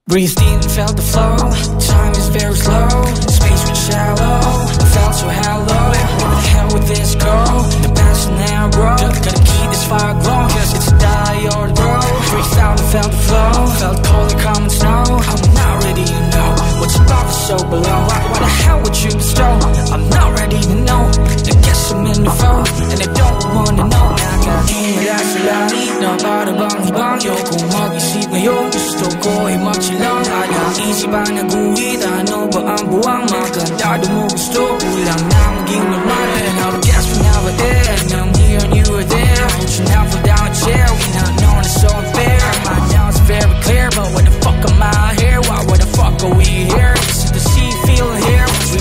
Breathed in, felt the flow. Time is very slow. Space was shallow. Felt so hollow. Where the hell would this go? The past and now, bro. Gotta keep this fire glowing, cause it's a die or grow. Breathed out and felt the flow. Felt cold like common snow. I'm not ready to know what's above is so below. Why the hell would you bestow? I'm not ready to know. I guess I'm in the flow, and I don't wanna know. Nakakimala sa langit na para bang ibang kung mag-isip ngayon, gusto ko ay magsilang. Isip ba naguhit? Ano ba ang buwang maganda? Mo gusto kulang na maging normal. And I would guess we never end. I'm here and you were there. Don't you now fall down a chair? We not known it's so unfair. My now it's very clear, but what the fuck am I here? Why the fuck are we here? This is the sea, feel here. We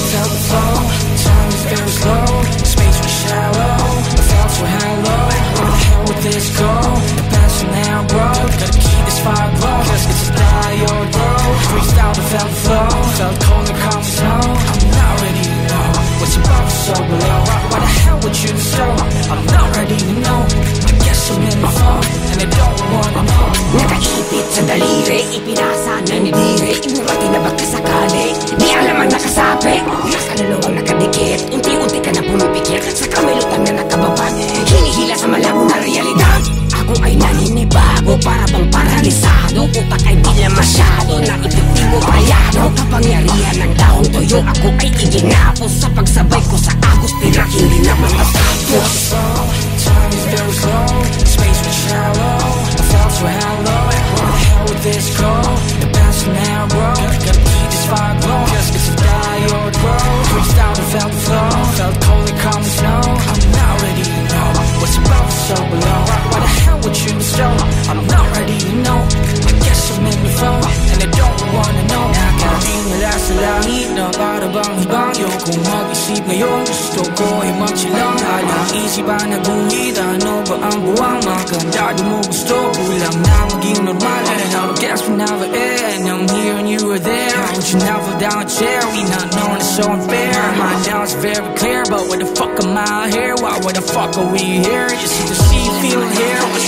felt the flow. Time is very slow. Space was shallow. I felt so hollow. Where the hell would this go? The past and now, bro. Gotta keep this fire glowing, cause it's a die or grow. Breathed out and felt the flow. Felt cold and calm snow. I'm not ready to know what's above is so below. Why the hell would you bestow? I'm not ready to know. I guess I'm in the flow, and I don't wanna know. Nakaipit sa daliri, ipinasa ng diri. Inurati na baka sakali, di alam ang nakasapi. Nakalulubang nakadikit, unti-unti ka na pumipikit. Sa kamilutan na nakababag, hinihila sa malabo na realidad. Ako ay naninibago, para bang paralisado. Utak ay di na masyado, na epektibo bayado. Kapangyarihan ng daong tuyo, ako ay iginapos. Sa pagsabay ko sa agos, tira hindi na matatapos. Time is very slow, space was shallow. I felt so hollow, where the hell would this go? The past and now, bro. Gotta keep this fire glowing, cause it's a die or grow. Reached out and felt the flow. Felt cold and calm as snow. I'm not ready to know what's above is so below. Why the hell would you bestow? I'm not ready to know. I guess I'm in the flow, and I don't wanna know. Nakakimala sa langit na para bang ibang kung mag-isip ngayon, gusto ko ay magsilang. Isip ba naguhit? Ano ba ang buwang maganda? Mo gusto kulang na maging normal. And I guess we never end. I'm here and you were there. Don't you now fall down a chair? We not known it's so unfair. My now it's very clear, but what the fuck am I here? Why the fuck are we here? You see the sea, feel it here. What's